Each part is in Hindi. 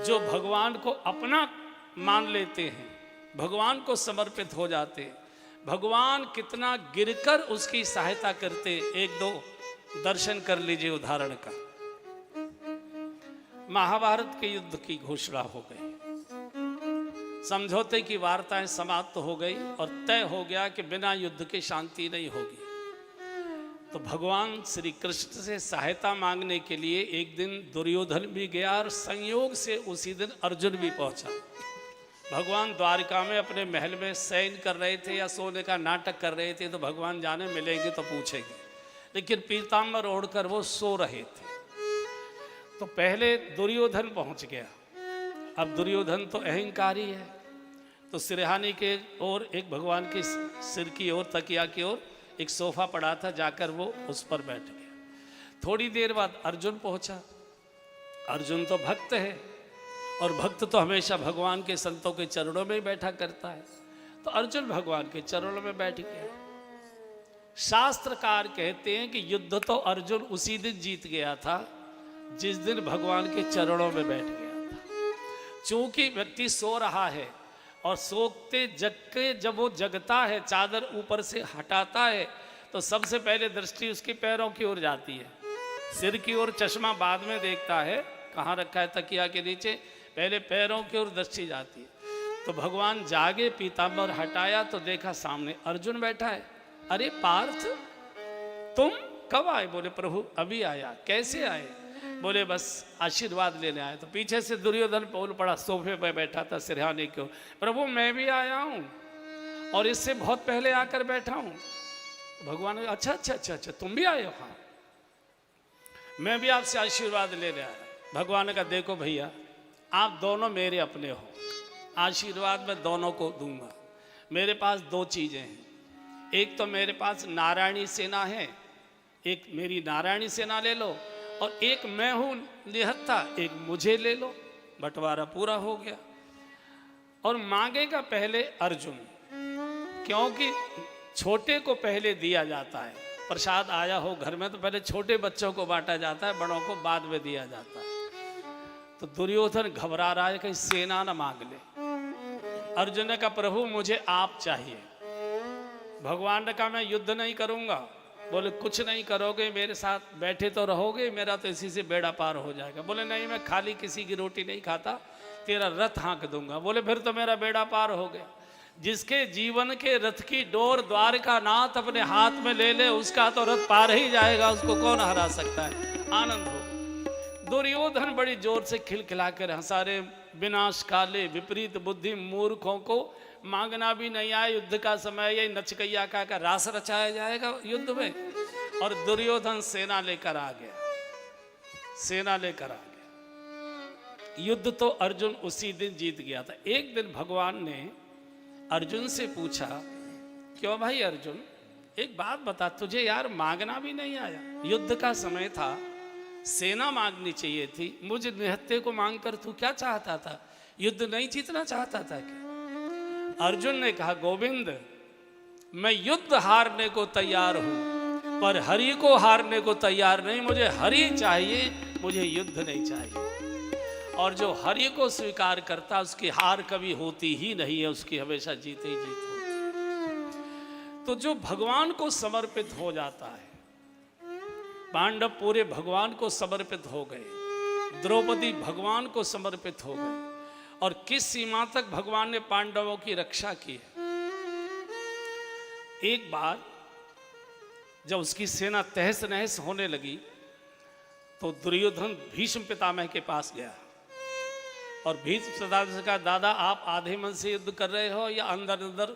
जो भगवान को अपना मान लेते हैं, भगवान को समर्पित हो जाते हैं, भगवान कितना गिरकर उसकी सहायता करते। एक दो दर्शन कर लीजिए उदाहरण का। महाभारत के युद्ध की घोषणा हो गई, समझौते की वार्ताएं समाप्त हो गई और तय हो गया कि बिना युद्ध के शांति नहीं होगी। तो भगवान श्री कृष्ण से सहायता मांगने के लिए एक दिन दुर्योधन भी गया और संयोग से उसी दिन अर्जुन भी पहुंचा। भगवान द्वारिका में अपने महल में शयन कर रहे थे या सोने का नाटक कर रहे थे, तो भगवान जाने मिलेंगे तो पूछेंगे, लेकिन पीताम्बर ओढ़कर वो सो रहे थे। तो पहले दुर्योधन पहुंच गया। अब दुर्योधन तो अहंकारी है, तो सिरहाने के ओर एक भगवान के सिर की ओर, तकिया की ओर एक सोफा पड़ा था, जाकर वो उस पर बैठ गया। थोड़ी देर बाद अर्जुन पहुंचा। अर्जुन तो भक्त है और भक्त तो हमेशा भगवान के संतों के चरणों में बैठा करता है। तो अर्जुन भगवान के चरणों में बैठ गया। शास्त्रकार कहते हैं कि युद्ध तो अर्जुन उसी दिन जीत गया था जिस दिन भगवान के चरणों में बैठ गया था। चूंकि व्यक्ति सो रहा है और सोते जग के जब वो जगता है, चादर ऊपर से हटाता है, तो सबसे पहले दृष्टि उसके पैरों की ओर जाती है। सिर की ओर चश्मा बाद में देखता है, कहाँ रखा है तकिया के नीचे, पहले पैरों की ओर दृष्टि जाती है। तो भगवान जागे, पीताम्बर हटाया तो देखा सामने अर्जुन बैठा है। अरे पार्थ, तुम कब आए? बोले प्रभु अभी आया। कैसे आए? बोले बस आशीर्वाद लेने आए। तो पीछे से दुर्योधन बोल पड़ा, सोफे पर बैठा था सिरहाने के ओर, प्रभु मैं भी आया हूँ और इससे बहुत पहले आकर बैठा हूँ। भगवान ने अच्छा अच्छा अच्छा अच्छा तुम भी आए हो? हाँ मैं भी आपसे आशीर्वाद लेने आया। भगवान ने कहा देखो भैया, आप दोनों मेरे अपने हो, आशीर्वाद मैं दोनों को दूंगा। मेरे पास दो चीजें हैं, एक तो मेरे पास नारायणी सेना है, एक मेरी नारायणी सेना ले लो, और एक मैं हूं निहत्था, एक मुझे ले लो। बंटवारा पूरा हो गया। और मांगेगा पहले अर्जुन, क्योंकि छोटे को पहले दिया जाता है। प्रसाद आया हो घर में तो पहले छोटे बच्चों को बांटा जाता है, बड़ों को बाद में दिया जाता है। तो दुर्योधन घबरा रहा है कहीं सेना न मांग ले। अर्जुन ने कहा प्रभु मुझे आप चाहिए। भगवान ने कहा मैं युद्ध नहीं करूंगा। बोले कुछ नहीं करोगे, मेरे साथ बैठे तो रहोगे, मेरा तो इसी से बेड़ा पार हो जाएगा। बोले नहीं, मैं खाली किसी की रोटी नहीं खाता, तेरा रथ हाँक दूंगा। बोले फिर तो मेरा बेड़ा पार हो गया। जिसके जीवन के रथ की डोर द्वारका नाथ अपने हाथ में ले ले, उसका तो रथ पार ही जाएगा, उसको कौन हरा सकता है। आनंद हो। दुर्योधन बड़ी जोर से खिलखिला कर हंसा रे, विनाश काले विपरीत बुद्धि मूर्खों को मांगना भी नहीं आए, युद्ध का समय यही नचकैया का रास रचाया जाएगा युद्ध में। और दुर्योधन सेना लेकर आ गया, सेना लेकर आ गया। युद्ध तो अर्जुन उसी दिन जीत गया था। एक दिन भगवान ने अर्जुन से पूछा, क्यों भाई अर्जुन एक बात बता, तुझे यार मांगना भी नहीं आया? युद्ध का समय था, सेना मांगनी चाहिए थी, मुझ निहत्थे को मांगकर तू क्या चाहता था? युद्ध नहीं जीतना चाहता था क्या? अर्जुन ने कहा गोविंद मैं युद्ध हारने को तैयार हूं, पर हरि को हारने को तैयार नहीं। मुझे हरि चाहिए, मुझे युद्ध नहीं चाहिए। और जो हरि को स्वीकार करता उसकी हार कभी होती ही नहीं है, उसकी हमेशा जीत ही जीत होती। तो जो भगवान को समर्पित हो जाता है, पांडव पूरे भगवान को समर्पित हो गए, द्रौपदी भगवान को समर्पित हो गए। और किस सीमा तक भगवान ने पांडवों की रक्षा की है। एक बार जब उसकी सेना तहस नहस होने लगी तो दुर्योधन भीष्म पितामह के पास गया और भीष्म पितामह से कहा दादा आप आधे मन से युद्ध कर रहे हो या अंदर अंदर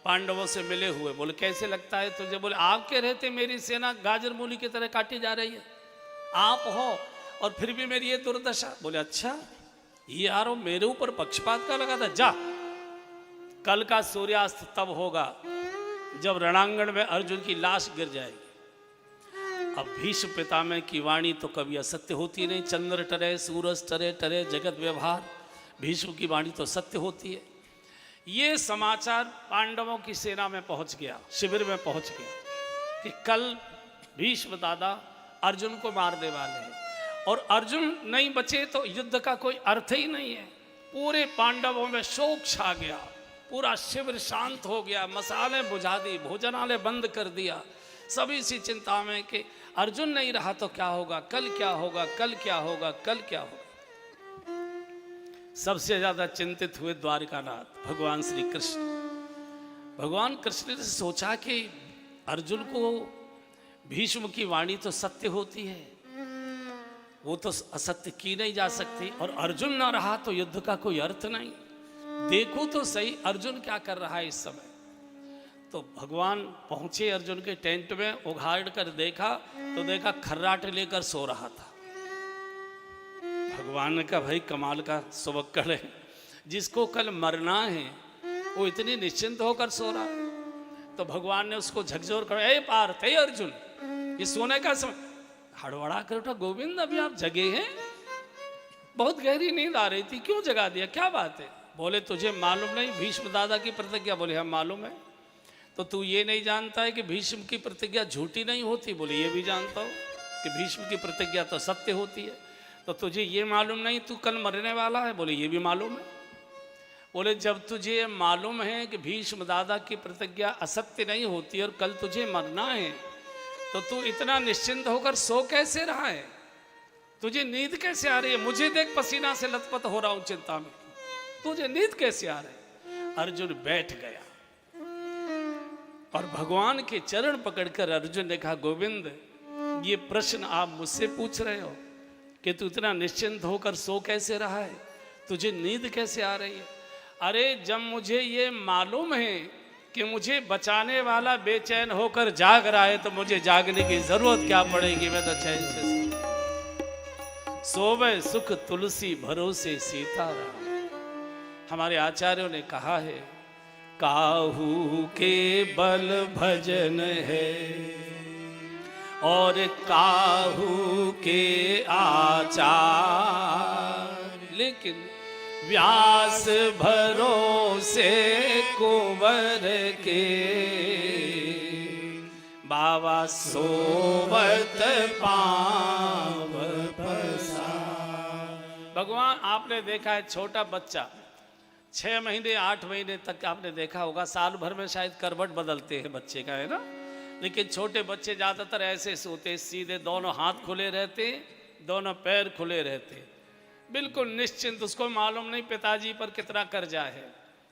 पांडवों से मिले हुए? बोले कैसे लगता है तुझे? बोले आपके रहते मेरी सेना गाजर मूली की तरह काटी जा रही है, आप हो और फिर भी मेरी ये दुर्दशा। बोले अच्छा ये यारो मेरे ऊपर पक्षपात का लगा था। जा, कल का सूर्यास्त तब होगा जब रणांगण में अर्जुन की लाश गिर जाएगी। अब भीष्म पितामह की वाणी तो कभी असत्य होती नहीं। चंद्र टरे सूरज टरे टरे जगत व्यवहार, भीष्म की वाणी तो सत्य होती है। ये समाचार पांडवों की सेना में पहुंच गया, शिविर में पहुंच गया कि कल भीष्म दादा अर्जुन को मारने वाले हैं। और अर्जुन नहीं बचे तो युद्ध का कोई अर्थ ही नहीं है। पूरे पांडवों में शोक छा गया, पूरा शिविर शांत हो गया, मसाले बुझा दी, भोजनालय बंद कर दिया। सभी इसी चिंता में कि अर्जुन नहीं रहा तो क्या होगा, कल क्या होगा, कल क्या होगा, कल क्या होगा। सबसे ज्यादा चिंतित हुए द्वारिकानाथ भगवान श्री कृष्ण। भगवान कृष्ण ने सोचा कि अर्जुन को भीष्म की वाणी तो सत्य होती है, वो तो असत्य की नहीं जा सकती, और अर्जुन ना रहा तो युद्ध का कोई अर्थ नहीं। देखो तो सही अर्जुन क्या कर रहा है इस समय। तो भगवान पहुंचे अर्जुन के टेंट में, उघाड़ कर देखा तो देखा खर्राट लेकर सो रहा था। भगवान ने कहा भाई कमाल का सुबक्कड़ है, जिसको कल मरना है वो इतनी निश्चिंत होकर सो रहा है। तो भगवान ने उसको झकझोर कर, ए पार्थ, ए अर्जुन, ये सोने का समय। हड़बड़ा कर उठा, गोविंद अभी आप जगे हैं? बहुत गहरी नींद आ रही थी, क्यों जगा दिया, क्या बात है? बोले तुझे मालूम नहीं भीष्म दादा की प्रतिज्ञा? बोले हम मालूम है। तो तू ये नहीं जानता है कि भीष्म की प्रतिज्ञा झूठी नहीं होती? बोले ये भी जानता हूँ कि भीष्म की प्रतिज्ञा तो सत्य होती है। तो तुझे ये मालूम नहीं तू कल मरने वाला है? बोले ये भी मालूम है। बोले जब तुझे मालूम है कि भीष्म दादा की प्रतिज्ञा असत्य नहीं होती और कल तुझे मरना है, तो तू इतना निश्चिंत होकर सो कैसे रहा है? तुझे नींद कैसे आ रही है? मुझे देख पसीना से लथपथ हो रहा हूं चिंता में, तुझे नींद कैसे आ रही है? अर्जुन बैठ गया और भगवान के चरण पकड़कर अर्जुन ने कहा, गोविंद ये प्रश्न आप मुझसे पूछ रहे हो कि तू इतना निश्चिंत होकर सो कैसे रहा है, तुझे नींद कैसे आ रही है? अरे जब मुझे ये मालूम है कि मुझे बचाने वाला बेचैन होकर जाग रहा है तो मुझे जागने की जरूरत क्या पड़ेगी? मैं तो चैन से सोवे सुख तुलसी भरोसे सीताराम। हमारे आचार्यों ने कहा है, काहू के बल भजन है और काहू के आचार, लेकिन व्यास भरोसे कुंवर के बाबा सोवत पाव पसार। भगवान आपने देखा है छोटा बच्चा 6 महीने 8 महीने तक आपने देखा होगा, साल भर में शायद करवट बदलते हैं बच्चे का, है ना? लेकिन छोटे बच्चे ज़्यादातर ऐसे सोते, सीधे, दोनों हाथ खुले रहते, दोनों पैर खुले रहते, बिल्कुल निश्चिंत। उसको मालूम नहीं पिताजी पर कितना कर्जा है,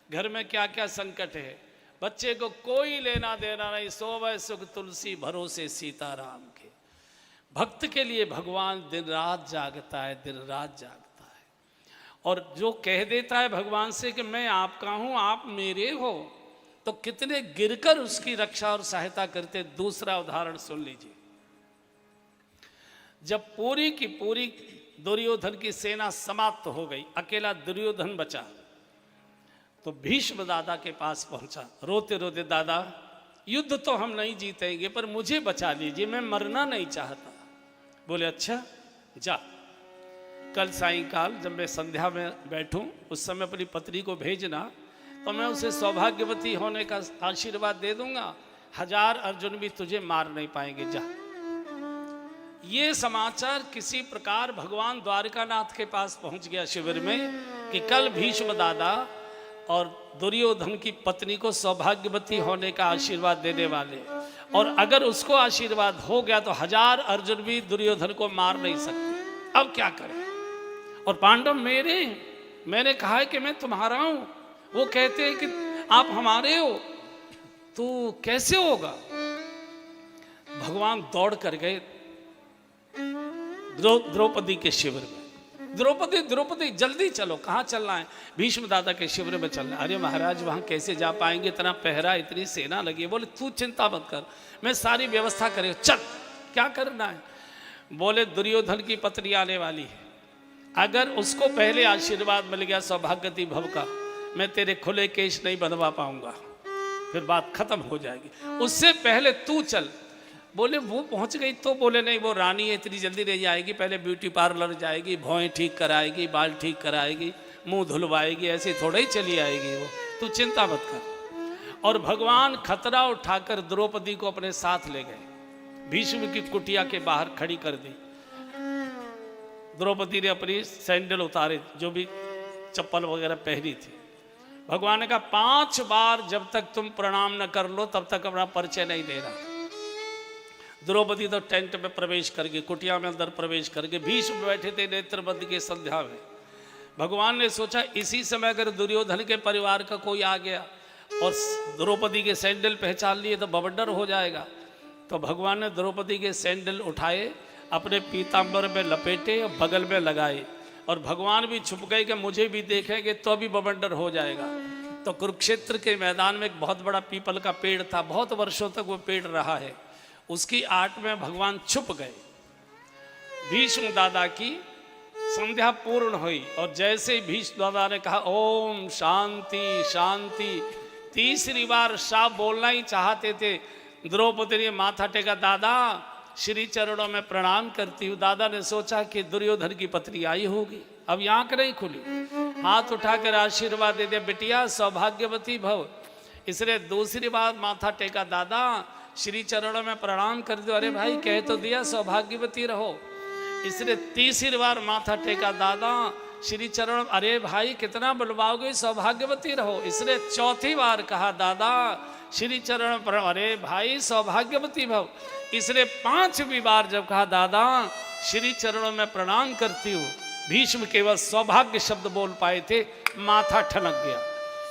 घर में क्या क्या संकट है, बच्चे को कोई लेना देना नहीं। सोवे सुख तुलसी भरोसे सीताराम के। भक्त के लिए भगवान दिन रात जागता है, दिन रात जागता है। और जो कह देता है भगवान से कि मैं आपका हूं, आप मेरे हो, तो कितने गिरकर उसकी रक्षा और सहायता करते। दूसरा उदाहरण सुन लीजिए, जब पूरी की पूरी दुर्योधन की सेना समाप्त हो गई, अकेला दुर्योधन बचा, तो भीष्म दादा के पास पहुंचा रोते रोते, दादा युद्ध तो हम नहीं जीतेंगे पर मुझे बचा लीजिए, मैं मरना नहीं चाहता। बोले अच्छा जा, कल सायंकाल जब मैं संध्या में बैठूं उस समय अपनी पत्नी को भेजना, तो मैं उसे सौभाग्यवती होने का आशीर्वाद दे दूंगा, 1000 अर्जुन भी तुझे मार नहीं पाएंगे, जा। ये समाचार किसी प्रकार भगवान द्वारिकानाथ के पास पहुंच गया शिविर में कि कल भीष्म दादा और दुर्योधन की पत्नी को सौभाग्यवती होने का आशीर्वाद देने वाले, और अगर उसको आशीर्वाद हो गया तो 1000 अर्जुन भी दुर्योधन को मार नहीं सकते। अब क्या करें? और पांडव मेरे, मैंने कहा है कि मैं तुम्हारा हूं, वो कहते हैं कि आप हमारे हो, तो कैसे होगा? भगवान दौड़ कर गए द्रौपदी के शिविर में। द्रौपदी द्रौपदी जल्दी चलो, कहाँ चलना है? भीष्म दादा के शिविर में चलना है। अरे महाराज वहाँ कैसे जा पाएंगे, इतना पहरा, इतनी सेना लगी है। बोले तू चिंता मत कर, मैं सारी व्यवस्था करेगा, चल क्या करना है? बोले दुर्योधन की पत्नी आने वाली है, अगर उसको पहले आशीर्वाद मिल गया सौभाग्यवती भव का, मैं तेरे खुले केश नहीं बंधवा पाऊंगा, फिर बात खत्म हो जाएगी, उससे पहले तू चल। बोले वो पहुंच गई तो? बोले नहीं, वो रानी है, इतनी जल्दी नहीं जाएगी, पहले ब्यूटी पार्लर जाएगी, भौएं ठीक कराएगी, बाल ठीक कराएगी, मुंह धुलवाएगी, ऐसे थोड़ा ही चली आएगी वो, तू चिंता मत कर। और भगवान खतरा उठाकर द्रौपदी को अपने साथ ले गए, भीष्म की कुटिया के बाहर खड़ी कर दी। द्रौपदी ने अपनी सैंडल उतारे, जो भी चप्पल वगैरह पहनी थी। भगवान ने कहा 5 बार जब तक तुम प्रणाम न कर लो तब तक अपना परिचय नहीं देना। द्रौपदी तो टेंट में प्रवेश करके, कुटिया में अंदर प्रवेश करके, भीष्म बैठे थे नेत्र बंद के संध्या में। भगवान ने सोचा इसी समय अगर दुर्योधन के परिवार का कोई आ गया और द्रौपदी के सैंडल पहचान लिए तो बवंडर हो जाएगा। तो भगवान ने द्रौपदी के सैंडल उठाए, अपने पीताम्बर में लपेटे और बगल में लगाए, और भगवान भी छुप गए कि मुझे भी देखेंगे तो भी बवंडर हो जाएगा। तो कुरुक्षेत्र के मैदान में एक बहुत बड़ा पीपल का पेड़ था, बहुत वर्षों तक वो पेड़ रहा है, उसकी आड़ में भगवान छुप गए। भीष्म दादा की संध्या पूर्ण हुई और जैसे ही भीष्म दादा ने कहा ओम शांति शांति, तीसरी बार साफ बोलना ही चाहते थे, द्रौपदी ने माथा टेका, दादा श्री चरणों में प्रणाम करती हूँ। दादा ने सोचा कि दुर्योधन की पत्नी आई होगी, अब आंख नहीं खुली, हाथ उठाकर आशीर्वाद दे दिया, बिटिया सौभाग्यवती भव। इसलिए दूसरी बार माथा टेका, दादा श्री चरणों में प्रणाम कर दो। अरे भाई कह तो दिया सौभाग्यवती रहो। इसलिए तीसरी बार माथा टेका, दादा श्री चरण, अरे भाई कितना बुलवाओगे, सौभाग्यवती रहो। इसलिए चौथी बार कहा, दादा श्री चरण पर, अरे भाई सौभाग्यवती भव। इसलिए 5वीं बार जब कहा, दादा श्री चरणों में प्रणाम करती हूँ, भीष्म केवल सौभाग्य शब्द बोल पाए थे, माथा ठनक गया।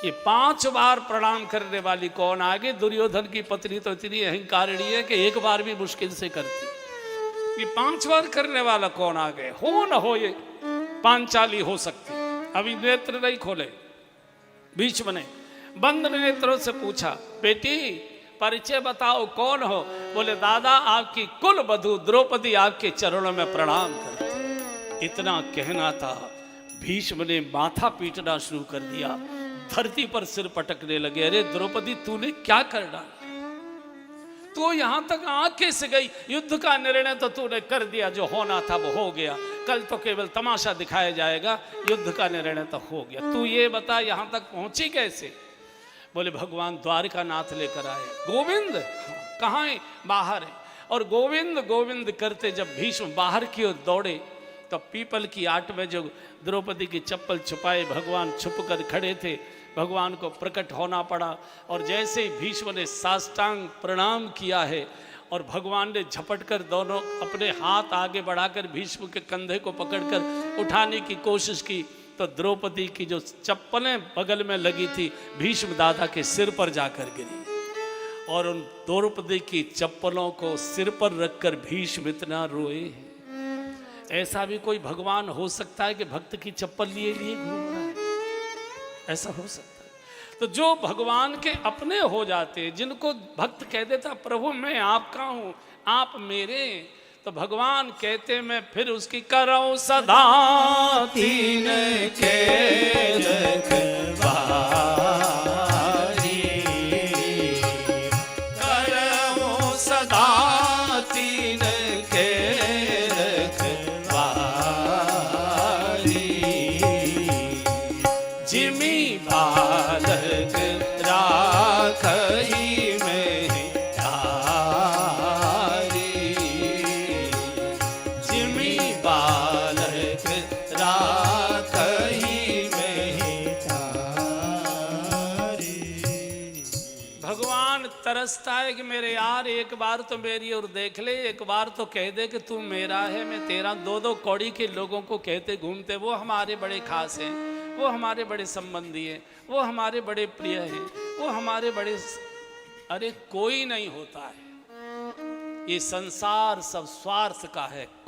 ये 5 बार प्रणाम करने वाली कौन आगे? दुर्योधन की पत्नी तो इतनी अहंकारिणी है कि एक बार भी मुश्किल से करती। ये 5 बार करने वाला कौन आ गए? हो न हो ये पांचाली हो सकती, अभी नेत्र नहीं खोले। भीष्म ने बंद नेत्रों से पूछा, बेटी परिचय बताओ कौन हो? बोले दादा आपकी कुल वधू द्रौपदी आपके चरणों में प्रणाम करती। इतना कहना था, भीष्म ने माथा पीटना शुरू कर दिया, धरती पर सिर पटकने लगे। अरे द्रौपदी तूने क्या कर डाला? तो यहां तक आंखें से गई, युद्ध का निर्णय तो तूने कर दिया, जो होना था वो हो गया, कल तो केवल तमाशा दिखाया जाएगा, युद्ध का निर्णय तो हो गया। तू ये बता यहां तक पहुंची कैसे? बोले भगवान द्वारिका नाथ लेकर आए। गोविंद कहाँ है? बाहर है। और गोविंद गोविंद करते जब भीष्म बाहर की ओर दौड़े तो पीपल की आट में जो द्रौपदी की चप्पल छुपाए भगवान छुप कर खड़े थे, भगवान को प्रकट होना पड़ा। और जैसे ही भीष्म ने साष्टांग प्रणाम किया है और भगवान ने झपट कर दोनों अपने हाथ आगे बढ़ाकर भीष्म के कंधे को पकड़कर उठाने की कोशिश की, तो द्रौपदी की जो चप्पलें बगल में लगी थी भीष्म दादा के सिर पर जाकर गिरी, और उन द्रौपदी की चप्पलों को सिर पर रखकर भीष्म इतना रोए। ऐसा भी कोई भगवान हो सकता है कि भक्त की चप्पल लिए लिए घूम रहा है? ऐसा हो सकता है? तो जो भगवान के अपने हो जाते, जिनको भक्त कह देता प्रभु मैं आपका हूं आप मेरे, तो भगवान कहते मैं फिर उसकी करो सदा तीन के रखवारी, करो सदा तीन के रखवारी, जिमी बालक राखई तरसता है कि मेरे यार एक बार तो मेरी और देख ले, एक बार तो कह दे कि तू मेरा है मैं तेरा। 2-2 कौड़ी के लोगों को कहते घूमते वो हमारे बड़े खास हैं, वो हमारे बड़े संबंधी हैं, वो हमारे बड़े प्रिय हैं, वो हमारे बड़े। अरे कोई नहीं होता है, ये संसार सब स्वार्थ का है।